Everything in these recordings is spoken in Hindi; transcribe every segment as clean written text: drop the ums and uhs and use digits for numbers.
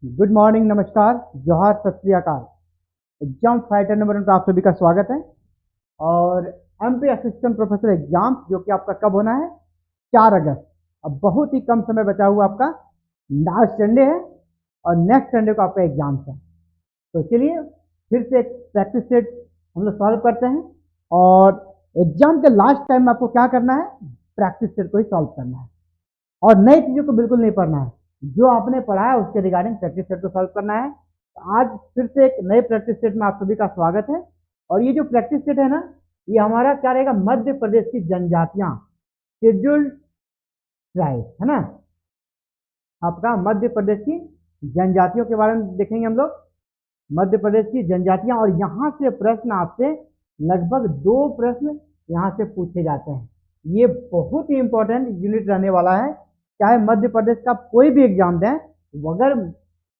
गुड मॉर्निंग, नमस्कार, जोहार, सत श्री अकाल। एग्जाम फाइटर नंबर 1 पर आप सभी का स्वागत है। और एमपी असिस्टेंट प्रोफेसर एग्जाम जो कि आपका कब होना है, 4 अगस्त। अब बहुत ही कम समय बचा हुआ आपका, लास्ट संडे है और नेक्स्ट संडे को आपका एग्जाम है। तो चलिए फिर से एक प्रैक्टिस सेट हम लोग सॉल्व करते हैं। और एग्जाम के लास्ट टाइम में आपको क्या करना है, प्रैक्टिस सेट को ही सॉल्व करना है और नई चीज़ों को बिल्कुल नहीं पढ़ना है। जो आपने पढ़ा है उसके रिगार्डिंग प्रैक्टिस सेट को सॉल्व करना है। तो आज फिर से एक नए प्रैक्टिस सेट में आप सभी का स्वागत है। और ये जो प्रैक्टिस सेट है ना, ये हमारा क्या रहेगा, मध्य प्रदेश की जनजातियां, शेड्यूल्ड ट्राइब है ना। आपका मध्य प्रदेश की जनजातियों के बारे में देखेंगे हम लोग, मध्य प्रदेश की जनजातियां। और यहाँ से प्रश्न आपसे लगभग 2 प्रश्न यहाँ से पूछे जाते हैं। ये बहुत ही इंपॉर्टेंट यूनिट रहने वाला है। चाहे मध्य प्रदेश का कोई भी एग्जाम दें, अगर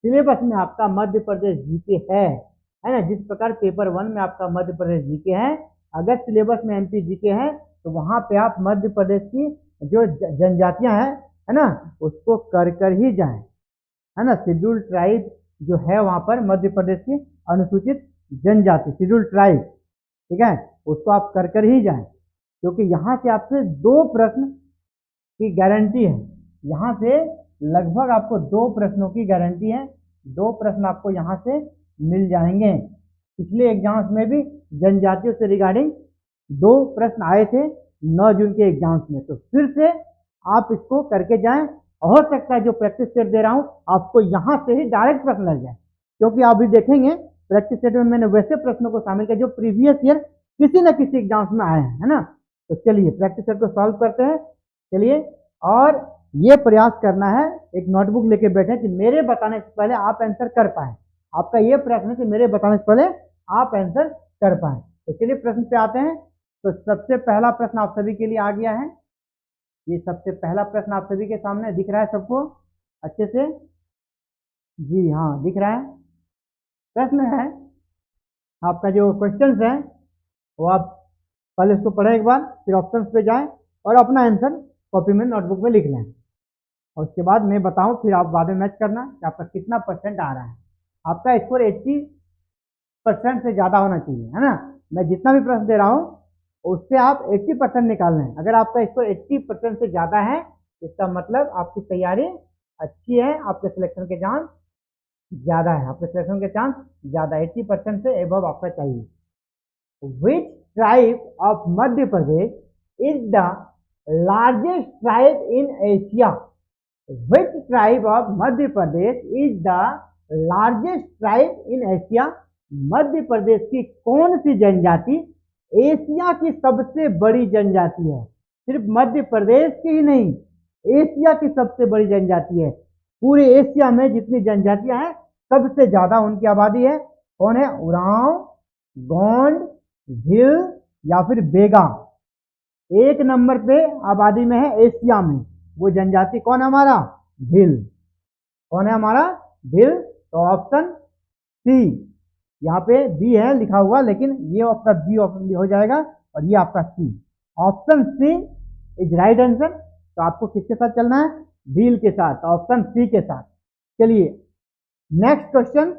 सिलेबस में आपका मध्य प्रदेश जीके है ना, जिस प्रकार पेपर 1 में आपका मध्य प्रदेश जीके है, अगर सिलेबस में एमपी जीके है तो वहां पे आप मध्य प्रदेश की जो जनजातियां हैं है ना, उसको कर ही जाएं, है ना। शेड्यूल्ड ट्राइब जो है वहां पर मध्य प्रदेश की अनुसूचित जनजाति, शेड्यूल्ड ट्राइब, ठीक है, उसको आप कर ही जाएं, क्योंकि यहाँ से आपसे 2 प्रश्न की गारंटी है। यहाँ से लगभग आपको 2 प्रश्नों की गारंटी है। 2 प्रश्न आपको यहाँ से मिल जाएंगे। पिछले एग्जाम्स में भी जनजातियों से रिगार्डिंग 2 प्रश्न आए थे 9 जून के एग्जाम्स में। तो फिर से आप इसको करके जाएं। हो सकता है जो प्रैक्टिस सेट दे रहा हूँ आपको यहाँ से ही डायरेक्ट प्रश्न लग जाए, क्योंकि आप भी देखेंगे प्रैक्टिस सेट में मैंने वैसे प्रश्नों को शामिल किया जो प्रीवियस ईयर किसी न किसी एग्जाम्स में आए हैं, है ना। तो चलिए प्रैक्टिस सेट को सॉल्व करते हैं। चलिए, और ये प्रयास करना है, एक नोटबुक लेके बैठे कि मेरे बताने से पहले आप आंसर कर पाए। आपका ये प्रश्न है कि मेरे बताने से पहले आप आंसर कर पाए। तो चलिए प्रश्न पे आते हैं। तो सबसे पहला प्रश्न आप सभी के लिए आ गया है। ये सबसे पहला प्रश्न आप सभी के सामने दिख रहा है सबको अच्छे से? जी हाँ, दिख रहा है। प्रश्न है आपका, जो क्वेश्चन है वो आप पहले इसको पढ़ें एक बार, फिर ऑप्शन पे जाएं और अपना आंसर कॉपी में नोटबुक में लिख लें। और उसके बाद मैं बताऊं, फिर आप बाद में मैच करना कि आपका कितना परसेंट आ रहा है। आपका स्कोर 80% से ज़्यादा होना चाहिए, है ना। मैं जितना भी प्रश्न दे रहा हूँ उससे आप 80% निकाल लें। अगर आपका स्कोर 80% से ज़्यादा है, इसका मतलब आपकी तैयारी अच्छी है, आपके सिलेक्शन के चांस ज़्यादा है, आपके सिलेक्शन के चांस ज़्यादा, 80% से एबव आपका चाहिए। Which tribe of Madhya Pradesh is the largest tribe in Asia? Which tribe of Madhya Pradesh is the largest tribe in Asia? Madhya Pradesh की कौन सी जनजाति एशिया की सबसे बड़ी जनजाति है? सिर्फ मध्य प्रदेश की ही नहीं, एशिया की सबसे बड़ी जनजाति है। पूरे एशिया में जितनी जनजातियां हैं सबसे ज्यादा उनकी आबादी है। कौन है? उरांव, गोंड, भील या फिर बेगा। 1 नंबर पे आबादी में है एशिया में। वो जनजाति कौन है? हमारा भील। कौन है? हमारा भील। तो ऑप्शन सी, यहाँ पे बी है लिखा हुआ, लेकिन ये आपका बी ऑप्शन हो जाएगा और ये आपका C. Option C is right answer. तो आपको किसके साथ चलना है? भील के साथ, ऑप्शन सी के साथ। चलिए नेक्स्ट क्वेश्चन।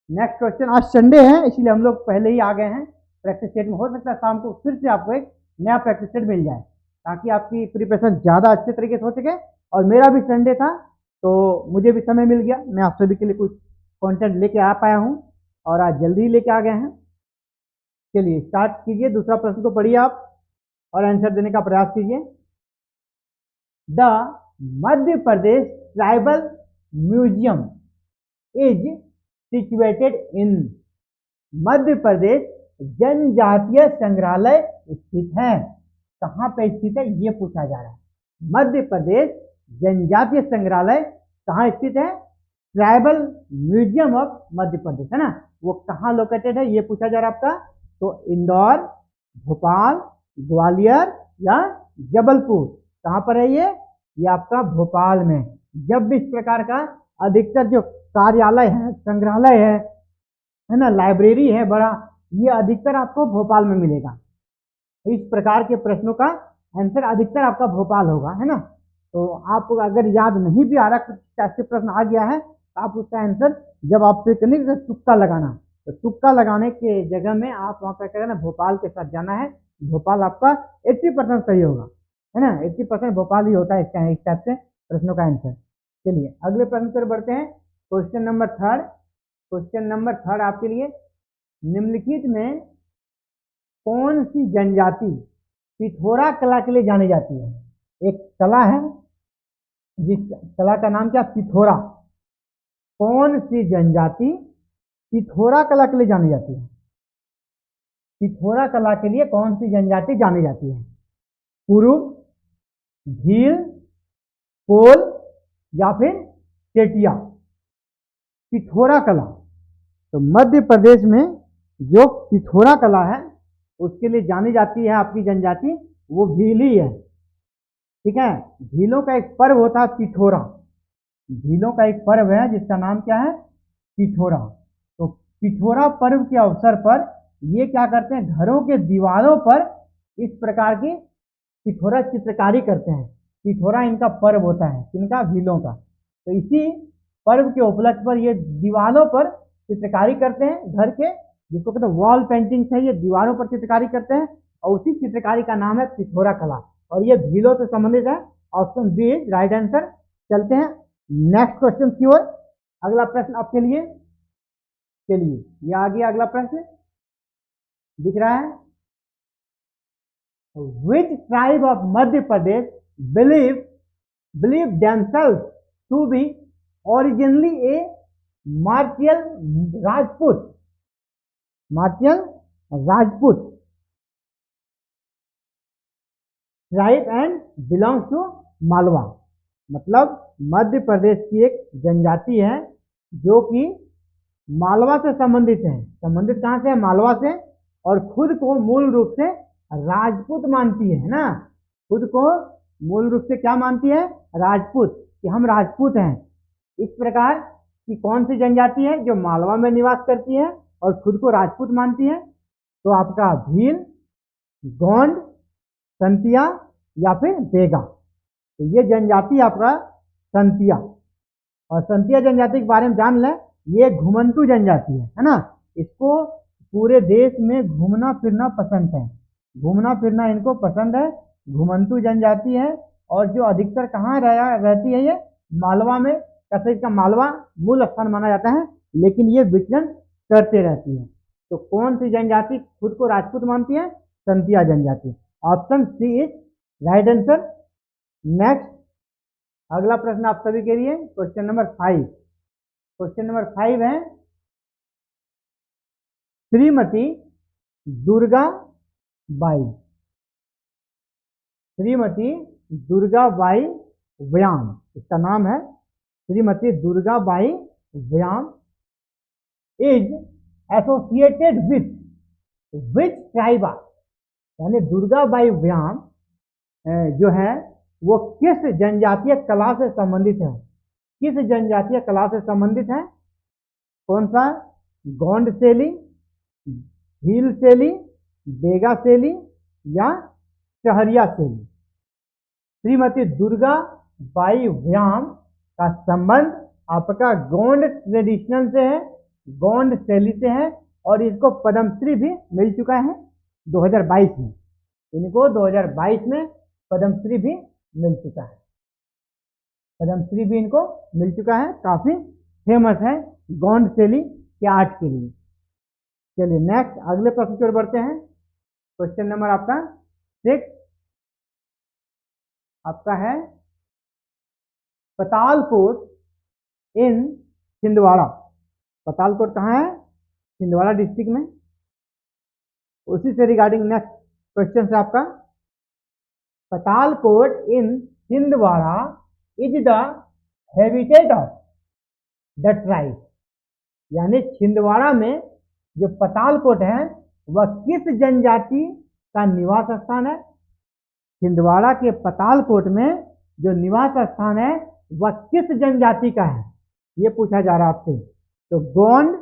नेक्स्ट क्वेश्चन, आज संडे है इसलिए हम लोग पहले ही आ गए हैं प्रैक्टिस सेट में। हो सकता है शाम को फिर से आपको एक नया प्रैक्टिस सेट मिल जाए, ताकि आपकी प्रिपरेशन ज़्यादा अच्छे तरीके से हो सके। और मेरा भी संडे था तो मुझे भी समय मिल गया, मैं आप सभी के लिए कुछ कंटेंट लेके आ पाया हूँ और आज जल्दी ही लेके आ गए हैं। चलिए स्टार्ट कीजिए। दूसरा प्रश्न को पढ़िए आप और आंसर देने का प्रयास कीजिए। The Madhya Pradesh tribal museum is situated in. Madhya Pradesh जनजातीय संग्रहालय स्थित है। कहाँ पे स्थित है ये पूछा जा रहा है। मध्य प्रदेश जनजातीय संग्रहालय कहाँ स्थित है? Tribal museum of Madhya Pradesh, है ना, वो कहाँ लोकेटेड है ये पूछा जा रहा है आपका। तो इंदौर, भोपाल, ग्वालियर या जबलपुर, कहाँ पर है ये आपका भोपाल में। जब भी इस प्रकार का अधिकतर जो कार्यालय है, संग्रहालय है ना, लाइब्रेरी है बड़ा, ये अधिकतर आपको भोपाल में मिलेगा। इस प्रकार के प्रश्नों का आंसर अधिकतर आपका भोपाल होगा, है ना। तो आपको अगर याद नहीं भी आ रहा, कुछ ऐसे प्रश्न आ गया है, आप उसका आंसर जब आप पे करने का तुक्का लगाना, तो तुक्का लगाने के जगह में आप वहाँ क्या करना, भोपाल के साथ जाना है। भोपाल आपका 80% सही होगा, है ना। 80% भोपाल ही होता है इस टाइप से प्रश्नों का आंसर। चलिए अगले प्रश्न पर बढ़ते हैं। क्वेश्चन नंबर थर्ड आपके लिए, निम्नलिखित में कौन सी जनजाति पिथौरा कला के लिए जानी जाती है? एक कला है जिस कला का नाम क्या, पिथौरा। कौन सी जनजाति पिथौरा कला के लिए जानी जाती है? पिथौरा कला के लिए कौन सी जनजाति जानी जाती है? पुरुष, भील, कोल या फिर चेटिया? पिथौरा कला, तो मध्य प्रदेश में जो पिथौरा कला है उसके लिए जानी जाती है आपकी जनजाति, वो भीली है। ठीक है, भीलों का एक पर्व होता है पिथौरा। भीलों का एक पर्व है जिसका नाम क्या है, पिथौरा। तो पिथौरा पर्व के अवसर पर ये क्या करते हैं, घरों के दीवारों पर इस प्रकार की पिथौरा चित्रकारी करते हैं। पिथौरा इनका पर्व होता है, किनका, भीलों का। तो इसी पर्व के उपलक्ष्य पर ये दीवारों पर चित्रकारी करते हैं घर के, जिसको कहते हैं वॉल पेंटिंग है, ये दीवारों पर चित्रकारी करते हैं और उसी चित्रकारी का नाम है पिथौरा कला, और ये भीलों से संबंधित है। Option B is right answer. चलते हैं नेक्स्ट क्वेश्चन की ओर। अगला प्रश्न आपके लिए, चलिए ये आ गया अगला प्रश्न, दिख रहा है। Which tribe of Madhya Pradesh believe themselves to be originally a martial Rajput? Martial Rajput tribe and belongs to Malwa. मतलब मध्य प्रदेश की एक जनजाति है जो कि मालवा से संबंधित है। संबंधित कहां से है, मालवा से, और खुद को मूल रूप से राजपूत मानती है ना। खुद को मूल रूप से क्या मानती है, राजपूत, कि हम राजपूत हैं। इस प्रकार की कौन सी जनजाति है जो मालवा में निवास करती है और खुद को राजपूत मानती है? तो आपका भील, गोंड, संतिया या फिर बेगा। तो ये जनजाति आपका संतिया, और संतिया जनजाति के बारे में जान लें, ये घुमंतू जनजाति है ना। इसको पूरे देश में घूमना फिरना पसंद है, घूमना फिरना इनको पसंद है। घुमंतू जनजाति है, और जो अधिकतर कहाँ रहती है, ये मालवा में। कैसे इसका मालवा मूल स्थान माना जाता है, लेकिन ये विचरण करते रहती है। तो कौन सी जनजाति खुद को राजपूत मानती है? संतिया जनजाति। Option C is right answer. Next अगला प्रश्न आप सभी के लिए, क्वेश्चन नंबर 5। क्वेश्चन नंबर 5 है, श्रीमती दुर्गा बाई, श्रीमती दुर्गा बाई व्याम, इसका नाम है श्रीमती दुर्गा बाई व्याम, इज एसोसिएटेड विच ट्राइब? यानी दुर्गा बाई व्याम जो है वो किस जनजातीय कला से संबंधित है? किस जनजातीय कला से संबंधित है? कौन सा? गोंड शैली, भील शैली, बेगा शैली या शहरिया शैली? श्रीमती दुर्गा बाई व्याम का संबंध आपका गोंड ट्रेडिशनल से है, गोंड शैली से है, और इसको पद्मश्री भी मिल चुका है 2022 में। इनको 2022 में पद्मश्री भी मिल चुका है, पद्मश्री भी इनको मिल चुका है। काफी फेमस है गोंड शैली के आर्ट के लिए। चलिए नेक्स्ट अगले प्रश्न की ओर बढ़ते हैं। क्वेश्चन नंबर आपका 6 आपका है, पतालकोट इन छिंदवाड़ा। पतालकोट कहाँ है? छिंदवाड़ा डिस्ट्रिक्ट में। उसी से रिगार्डिंग नेक्स्ट क्वेश्चन है आपका, Patalkot in Chhindwara is the habitat of the tribe. यानी छिंदवाड़ा में जो पतालकोट है वह किस जनजाति का निवास स्थान है? छिंदवाड़ा के पतालकोट में जो निवास स्थान है वह किस जनजाति का है, ये पूछा जा रहा है आपसे। तो गोंड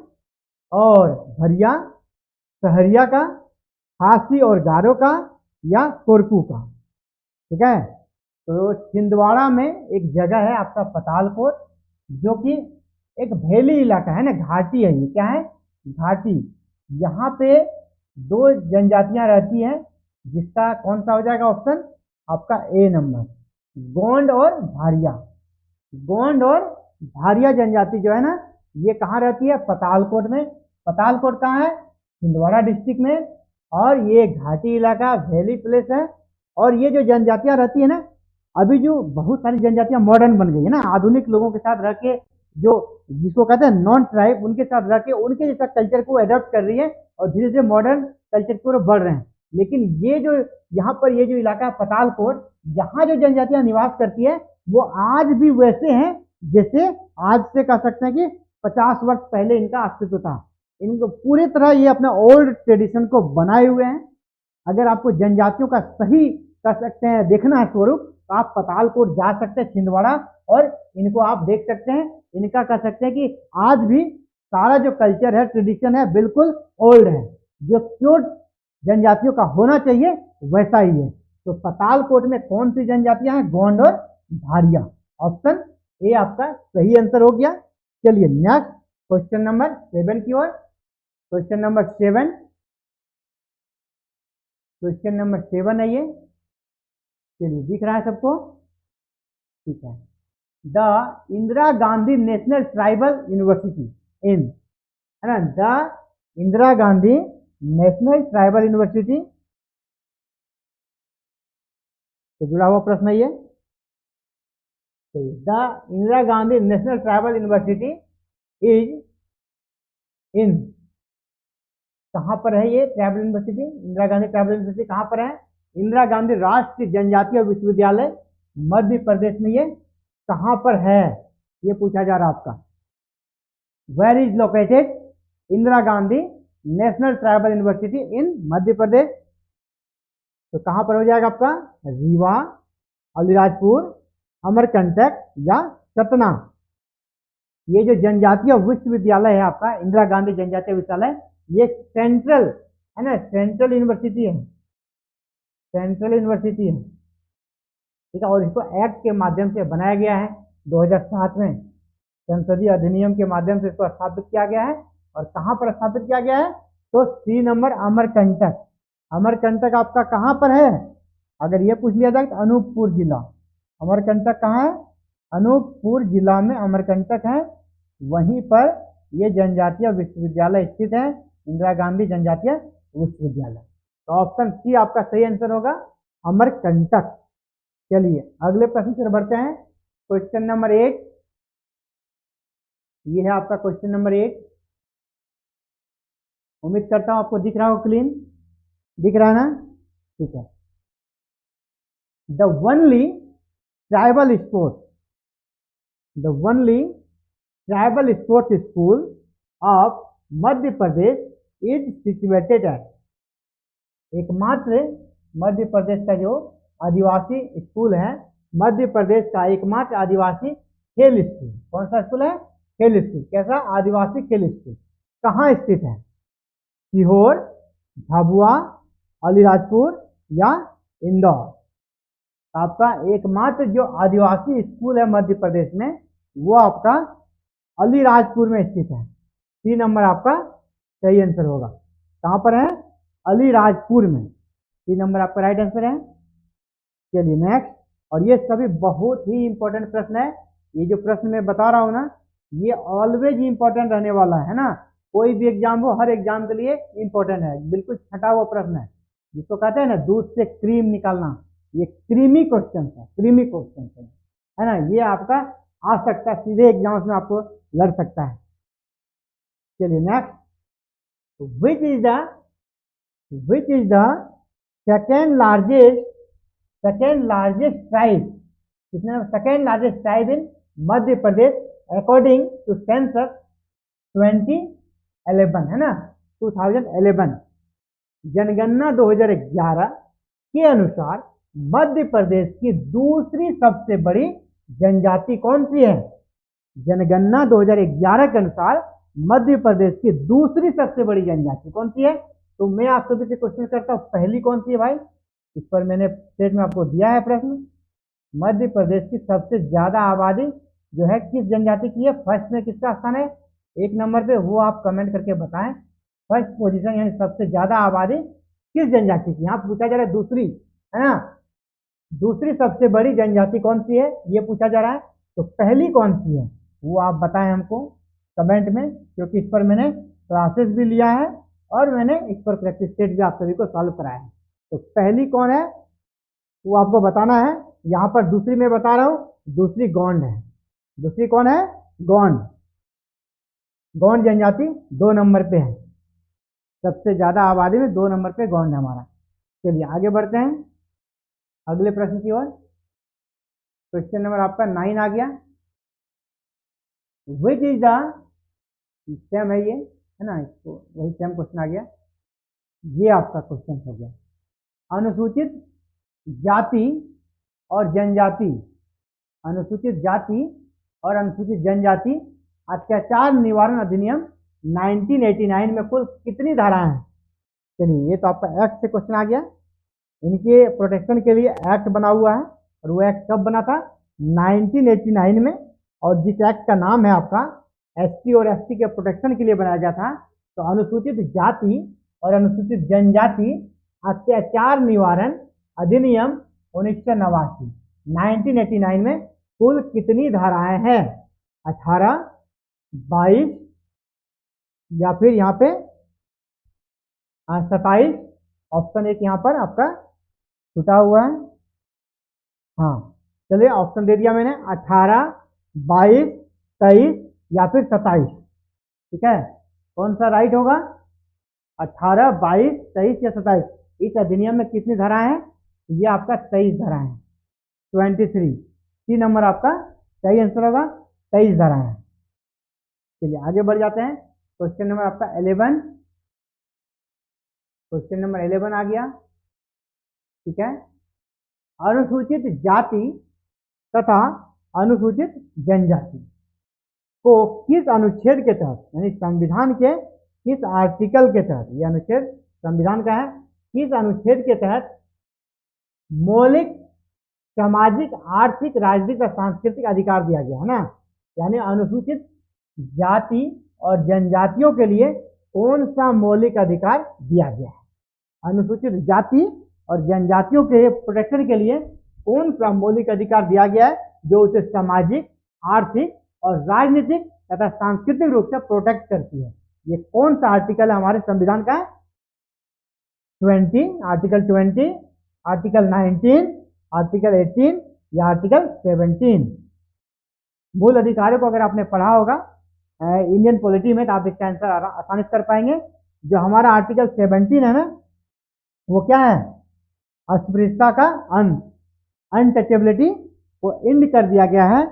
और भरिया, सहरिया का, खासी और गारो का, या कोरकू का? ठीक है, तो छिंदवाड़ा में एक जगह है आपका पतालकोट, जो कि एक वैली इलाका है ना, घाटी है, ये क्या है, घाटी। यहाँ पे दो जनजातियां रहती हैं, जिसका कौन सा हो जाएगा ऑप्शन आपका ए नंबर, गोंड और भारिया। गोंड और भारिया जनजाति जो है ना, ये कहाँ रहती है, पतालकोट में। पतालकोट कहाँ है, छिंदवाड़ा डिस्ट्रिक्ट में। और ये घाटी इलाका वैली प्लेस है। और ये जो जनजातियां रहती है ना, अभी जो बहुत सारी जनजातियां मॉडर्न बन गई है ना, आधुनिक लोगों के साथ रह के, जो जिसको कहते हैं नॉन ट्राइब, उनके साथ रह के उनके जैसा कल्चर को एडॉप्ट कर रही है और धीरे धीरे मॉडर्न कल्चर की ओर बढ़ रहे हैं। लेकिन ये जो यहाँ पर ये जो इलाका है पतालकोट, यहाँ जो जनजातियां निवास करती है वो आज भी वैसे हैं जैसे आज से कह सकते हैं कि 50 वर्ष पहले इनका अस्तित्व था। इनको पूरी तरह ये अपना ओल्ड ट्रेडिशन को बनाए हुए हैं। अगर आपको जनजातियों का सही कर सकते हैं देखना है स्वरूप, तो आप पतालकोट जा सकते हैं, छिंदवाड़ा, और इनको आप देख सकते हैं। इनका कह सकते हैं कि आज भी सारा जो कल्चर है, ट्रेडिशन है, बिल्कुल ओल्ड है, जो प्योर जनजातियों का होना चाहिए वैसा ही है। तो पतालकोट में कौन सी जनजातियां हैं, गोंड और भारिया। ऑप्शन ए आपका सही आंसर हो गया। चलिए नेक्स्ट क्वेश्चन नंबर 7 की ओर। क्वेश्चन नंबर 7, क्वेश्चन नंबर 7 है ये। चलिए दिख रहा है सबको, ठीक है। The Indira Gandhi national tribal university in, है ना, the Indira Gandhi national tribal university से जुड़ा हुआ प्रश्न है ये। The Indira Gandhi national tribal university is in, कहां पर है ये tribal university, Indira Gandhi tribal university कहां पर है, इंदिरा गांधी राष्ट्रीय जनजातीय विश्वविद्यालय मध्य प्रदेश में ये कहां पर है, ये पूछा जा रहा है आपका। Where is located Indira Gandhi national tribal university in Madhya Pradesh. तो कहां पर हो जाएगा आपका, रीवा, अलीराजपुर, अमरकंटक या सतना। ये जो जनजातीय विश्वविद्यालय है आपका इंदिरा गांधी जनजातीय विश्वविद्यालय, ये सेंट्रल है ना, सेंट्रल यूनिवर्सिटी है, सेंट्रल यूनिवर्सिटी है, ठीक है। और इसको एक्ट के माध्यम से बनाया गया है 2007 में, संसदीय अधिनियम के माध्यम से इसको स्थापित किया गया है। और कहां पर स्थापित किया गया है, तो सी नंबर अमरकंटक। अमरकंटक आपका कहां पर है, अगर ये पूछ लिया जाए तो अनूपपुर जिला। अमरकंटक कहाँ है, अनूपपुर जिला में अमरकंटक है, वहीं पर ये जनजातीय विश्वविद्यालय स्थित है, इंदिरा गांधी जनजातीय विश्वविद्यालय। तो ऑप्शन सी आपका सही आंसर होगा, अमरकंटक। चलिए अगले प्रश्न से बढ़ते हैं, क्वेश्चन नंबर 8। ये है आपका क्वेश्चन नंबर 8। उम्मीद करता हूं आपको दिख रहा हो, क्लीन दिख रहा है ना, ठीक है। The only tribal sport, the only tribal sports school of Madhya Pradesh is situated at, एकमात्र मध्य प्रदेश का जो आदिवासी स्कूल है, मध्य प्रदेश का एकमात्र आदिवासी खेल स्कूल, कौन सा स्कूल है, खेल स्कूल। कैसा, आदिवासी खेल स्कूल, कहाँ स्थित है, सीहोर, झाबुआ, अलीराजपुर या इंदौर। आपका एकमात्र जो आदिवासी स्कूल है मध्य प्रदेश में, वो आपका अलीराजपुर में स्थित है। सी नंबर आपका सही आंसर होगा। कहां पर है, अलीराजपुर में। सी नंबर आपका राइट आंसर है। चलिए नेक्स्ट, और ये सभी बहुत ही इंपॉर्टेंट प्रश्न है। ये जो प्रश्न मैं बता रहा हूं ना, ये ऑलवेज इंपॉर्टेंट रहने वाला है ना, कोई भी एग्जाम हो, हर एग्जाम के लिए इंपॉर्टेंट है, बिल्कुल छटा हुआ प्रश्न है, जिसको कहते हैं ना दूध से क्रीम निकालना। ये क्रीमी क्वेश्चन है, क्रीमी क्वेश्चन है ना, ये आपका आ सकता है, सीधे एग्जाम्स में आपको लग सकता है। चलिए next, which is the second largest tribe, कितने, second largest tribe in Madhya Pradesh according to census 2011, है ना, 2011 जनगणना 2011 के अनुसार मध्य प्रदेश की दूसरी सबसे बड़ी जनजाति कौन सी है। जनगणना 2011 के अनुसार मध्य प्रदेश की दूसरी सबसे बड़ी जनजाति कौन सी है। तो मैं आप सभी से क्वेश्चन करता हूं, पहली कौन सी है भाई, इस पर मैंने स्टेट में आपको दिया है प्रश्न। मध्य प्रदेश की सबसे ज्यादा आबादी जो है किस जनजाति की है, फर्स्ट में किसका स्थान है, 1 नंबर पे, वो आप कमेंट करके बताएं। फर्स्ट पोजीशन यानी सबसे ज्यादा आबादी किस जनजाति की, यहाँ पूछा जा रहा है दूसरी, है ना, दूसरी सबसे बड़ी जनजाति कौन सी है ये पूछा जा रहा है। तो पहली कौन सी है वो आप बताएं हमको कमेंट में, क्योंकि इस पर मैंने क्लासेस भी लिया है और मैंने इस पर प्रैक्टिस सेट भी आप सभी को सॉल्व कराया है। तो पहली कौन है वो आपको बताना है। यहाँ पर दूसरी मैं बता रहा हूँ, दूसरी गोंड है। दूसरी कौन है, गोंड। गोंड जनजाति 2 नंबर पे है, सबसे ज्यादा आबादी में 2 नंबर पे गोंड है हमारा। चलिए आगे बढ़ते हैं अगले प्रश्न की ओर। क्वेश्चन नंबर आपका 9 आ गया। विच इज द, सेम है ये, है ना, इसको वही सेम क्वेश्चन आ गया। ये आपका क्वेश्चन हो गया, अनुसूचित जाति और जनजाति, अनुसूचित जाति और अनुसूचित जनजाति अत्याचार निवारण अधिनियम 1989 में कुल कितनी धाराएं हैं। चलिए ये तो आपका एक्ट से क्वेश्चन आ गया। इनके प्रोटेक्शन के लिए एक्ट बना हुआ है और वो एक्ट कब बना था, 1989 में। और जिस एक्ट का नाम है आपका एसटी और एसटी के प्रोटेक्शन के लिए बनाया गया था, तो अनुसूचित जाति और अनुसूचित जनजाति अत्याचार निवारण अधिनियम 1989, 1989 में कुल कितनी धाराएं हैं, 18, 22 या फिर यहाँ पे 27। ऑप्शन 1 यहाँ पर आपका छूटा हुआ है। हाँ चलिए ऑप्शन दे दिया मैंने, 18, 22, 23 या फिर 27। ठीक है, कौन सा राइट होगा, 18, 22, 23 या 27। इस अधिनियम में कितनी धाराएं हैं, ये आपका 23 धाराएं हैं, 23। 3 नंबर आपका सही आंसर होगा, 23 धाराएं हैं। चलिए आगे बढ़ जाते हैं। क्वेश्चन नंबर आपका 11, क्वेश्चन नंबर 11 आ गया। ठीक है, अनुसूचित जाति तथा अनुसूचित जनजाति को किस अनुच्छेद के तहत, यानी संविधान के किस आर्टिकल के तहत, यह अनुच्छेद संविधान का है, किस अनुच्छेद के तहत मौलिक सामाजिक, आर्थिक, राजनीतिक और सांस्कृतिक अधिकार दिया गया है ना। यानी अनुसूचित जाति और जनजातियों के लिए कौन सा मौलिक अधिकार दिया गया है, अनुसूचित जाति और जनजातियों के प्रोटेक्शन के लिए कौन सा मौलिक अधिकार दिया गया है जो उसे सामाजिक, आर्थिक और राजनीतिक तथा सांस्कृतिक रूप से प्रोटेक्ट करती है। ये कौन सा आर्टिकल है हमारे संविधान का, 20, आर्टिकल 20, आर्टिकल 19, आर्टिकल 18 या आर्टिकल 17। मूल अधिकारों को अगर आपने पढ़ा होगा इंडियन पॉलिटी में, तो आप इसका आंसर आसानी से कर पाएंगे। जो हमारा आर्टिकल 17 है ना, वो क्या है, अस्पृश्यता का अंत, अनटचेबिलिटी को एंड कर दिया गया है।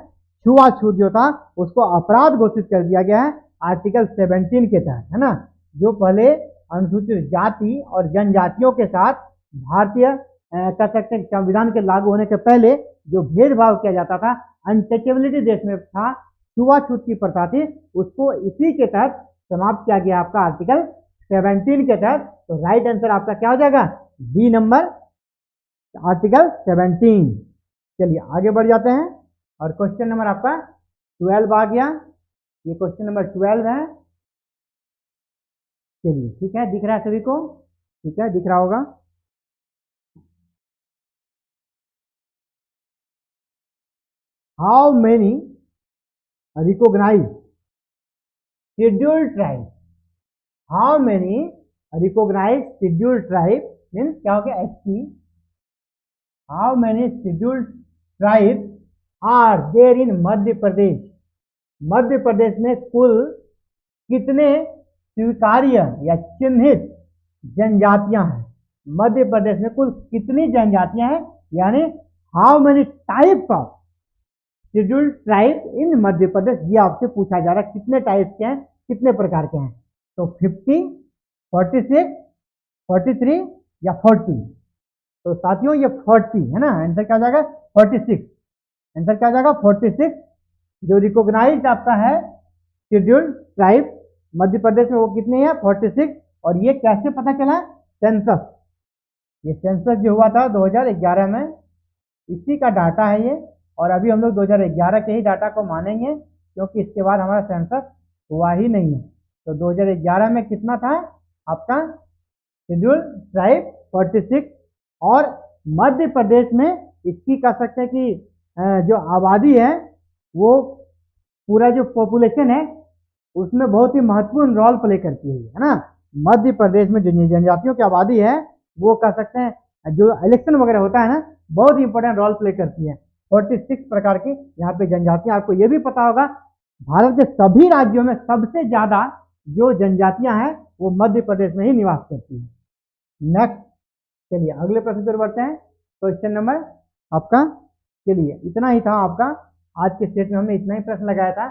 छुआछूत जो था उसको अपराध घोषित कर दिया गया है आर्टिकल 17 के तहत, है ना। जो पहले अनुसूचित जाति और जनजातियों के साथ भारतीय कह सकते हैं संविधान के लागू होने से पहले जो भेदभाव किया जाता था, अनटचेबिलिटी देश में था, छुआछूत की प्रथा थी, उसको इसी के तहत समाप्त किया गया आपका आर्टिकल 17 के तहत। तो राइट आंसर आपका क्या हो जाएगा, बी नंबर, आर्टिकल 17। चलिए आगे बढ़ जाते हैं और क्वेश्चन नंबर आपका 12 आ गया। ये क्वेश्चन नंबर 12 है। चलिए ठीक है, दिख रहा है सभी को, ठीक है, दिख रहा होगा। How many recognise scheduled tribe, how many recognise scheduled tribe means क्या हो गया, ST, how many scheduled tribe are there in Madhya Pradesh, Madhya Pradesh में कुल कितने स्वीकार्य या चिन्हित जनजातियां हैं, मध्य प्रदेश में कुल कितनी जनजातियां हैं, यानी how many types of scheduled tribe in Madhya Pradesh, ये आपसे पूछा जा रहा है, कितने टाइप के हैं, कितने प्रकार के हैं। तो 50, 46, 43 या 40। तो साथियों ये 40 है ना, आंसर क्या जाएगा 46, आंसर क्या जाएगा 46। जो रिकॉग्नाइज्ड आपका है शेड्यूल्ड ट्राइब मध्य प्रदेश में वो कितने हैं, 46। और ये कैसे पता चला, सेंसस, ये सेंसस जो हुआ था 2011 में, इसी का डाटा है ये, और अभी हम लोग 2011 के ही डाटा को मानेंगे, क्योंकि इसके बाद हमारा सेंसस हुआ ही नहीं है। तो 2011 में कितना था आपका शेड्यूल ट्राइब 46, और मध्य प्रदेश में इसकी कह सकते हैं कि जो आबादी है वो पूरा जो पॉपुलेशन है उसमें बहुत ही महत्वपूर्ण रोल प्ले करती है ना। मध्य प्रदेश में जो जनजातियों की आबादी है वो कह सकते हैं जो इलेक्शन वगैरह होता है ना, बहुत ही इंपॉर्टेंट रोल प्ले करती है। 46 प्रकार की यहाँ पे जनजातियां, आपको ये भी पता होगा भारत के सभी राज्यों में सबसे ज्यादा जो जनजातियां हैं वो मध्य प्रदेश में ही निवास करती हैं। नेक्स्ट, चलिए अगले प्रश्न पर बढ़ते हैं। क्वेश्चन नंबर आपका, चलिए इतना ही था आपका आज के सेट में, हमने इतना ही प्रश्न लगाया था।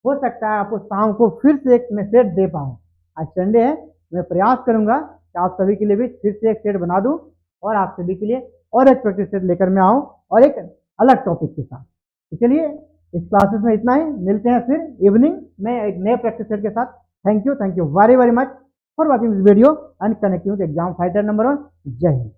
हो सकता है आपको शाम को फिर से एक मैं सेट दे पाऊँ, आज संडे है, मैं प्रयास करूंगा कि आप सभी के लिए भी फिर से एक सेट बना दूं और आप सभी के लिए और एक प्रैक्टिस सेट लेकर मैं आऊं और एक अलग टॉपिक के साथ। तो चलिए इस क्लासेस में इतना ही, मिलते हैं फिर इवनिंग में एक नए प्रैक्टिस सेट के साथ। Thank you very very much for watching this video and connecting with exam fighter number 1। जय हिंद।